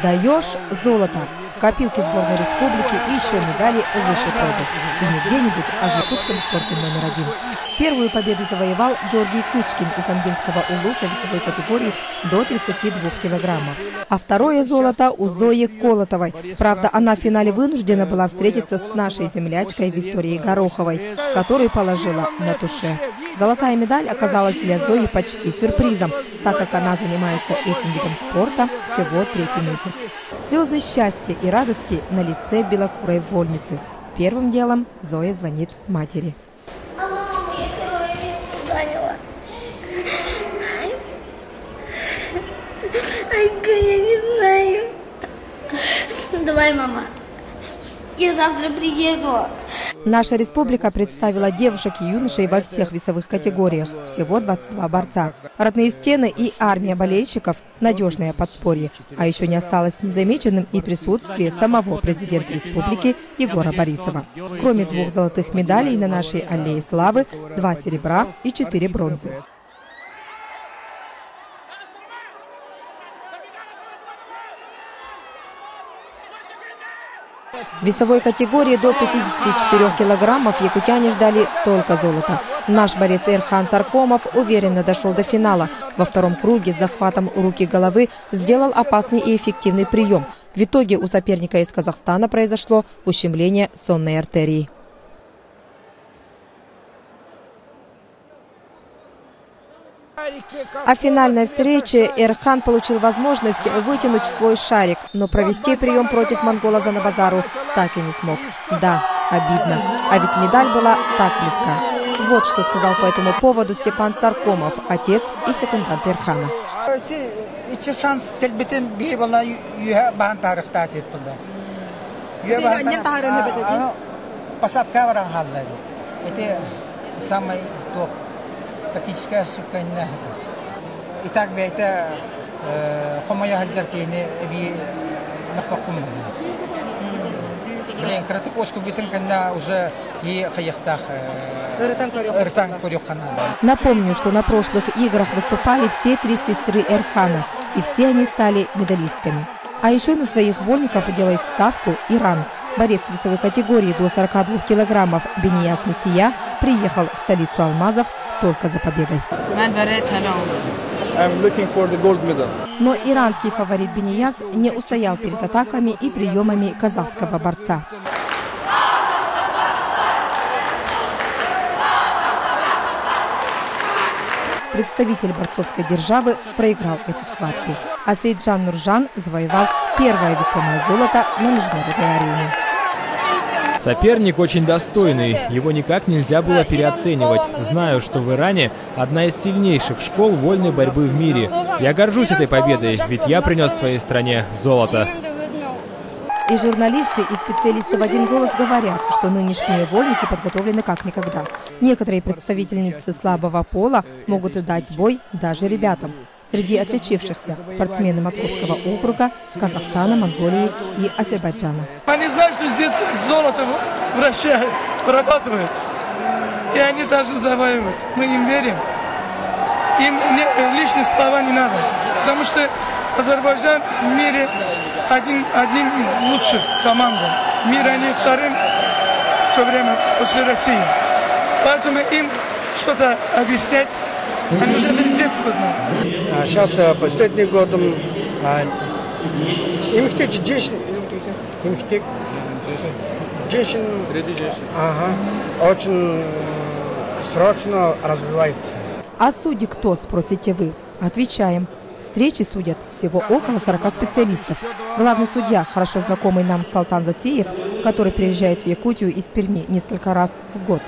Даешь золото в копилке сборной республики и еще медали выше проба. И не где-нибудь, а в якутском спорте номер 1. Первую победу завоевал Георгий Кычкин из Ангинского улуса весовой категории до 32 килограммов. А второе золото у Зои Колотовой. Правда, она в финале вынуждена была встретиться с нашей землячкой Викторией Гороховой, которую положила на туше. Золотая медаль оказалась для Зои почти сюрпризом, так как она занимается этим видом спорта всего 3-й месяц. Слезы счастья и радости на лице белокурой вольницы. Первым делом Зоя звонит матери. Я не знаю. Давай, мама. Я завтра приеду. Наша республика представила девушек и юношей во всех весовых категориях. Всего 22 борца. Родные стены и армия болельщиков – надежное подспорье. А еще не осталось незамеченным и присутствие самого президента республики Егора Борисова. Кроме 2 золотых медалей на нашей аллее славы, 2 серебра и 4 бронзы. В весовой категории до 54 килограммов якутяне ждали только золото. Наш борец Эрхан Саркомов уверенно дошел до финала. Во втором круге с захватом руки головы сделал опасный и эффективный прием. В итоге у соперника из Казахстана произошло ущемление сонной артерии. А в финальной встрече Эрхан получил возможность вытянуть свой шарик, но провести прием против монгола Занабазару так и не смог. Да, обидно. А ведь медаль была так близка. Вот что сказал по этому поводу Степан Саркомов, отец и секундант Эрхана. Тактическая суканна. Итак, это хомая хаджартине би нахпакум. Блин, кратикоску битен канна уже и хаехтах. Напомню, что на прошлых играх выступали все 3 сестры Эрхана, и все они стали медалистками. А еще на своих вольников делает ставку Иран. Борец весовой категории до 42 килограммов Бенияз Мессия приехал в столицу алмазов только за победой. Но иранский фаворит Бенияз не устоял перед атаками и приемами казахского борца. Представитель борцовской державы проиграл эту схватку, а Сейджан Нуржан завоевал первое весомое золото на международной арене. Соперник очень достойный, его никак нельзя было переоценивать. Знаю, что в Иране одна из сильнейших школ вольной борьбы в мире. Я горжусь этой победой, ведь я принес своей стране золото. И журналисты, и специалисты в один голос говорят, что нынешние вольники подготовлены как никогда. Некоторые представительницы слабого пола могут дать бой даже ребятам. Среди отличившихся спортсмены Московского округа, Казахстана, Монголии и Азербайджана. Они знают, что здесь золото вращают, вырабатывают. И они даже завоевывают. Мы им верим. Им лишние слова не надо. Потому что Азербайджан в мире одним из лучших команд. Мир они вторым все время после России. Поэтому им что-то объяснять. Они уже с детства знают. Сейчас последним годом очень срочно развивается. А судьи кто, спросите вы? Отвечаем. Встречи судят всего около 40 специалистов. Главный судья, хорошо знакомый нам Салтан Засеев, который приезжает в Якутию из Перми несколько раз в год.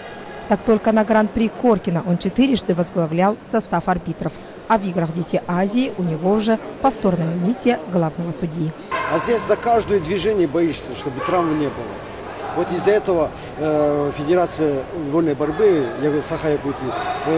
Так только на Гран-при Коркина он 4-жды возглавлял состав арбитров. А в играх «Дети Азии» у него уже повторная миссия главного судьи. А здесь за каждое движение боишься, чтобы травмы не было. Вот из-за этого Федерация вольной борьбы Саха-Якутии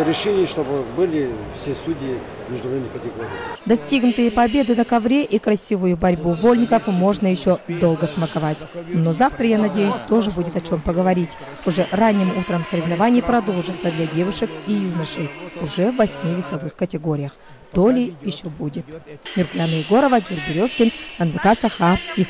решили, чтобы были все судьи международной категории. Достигнутые победы на ковре и красивую борьбу вольников можно еще долго смаковать. Но завтра, я надеюсь, тоже будет о чем поговорить. Уже ранним утром соревнования продолжатся для девушек и юношей, уже в 8 весовых категориях. То ли еще будет. Миркляна Егорова, Джур Березкин, НБК Саха, их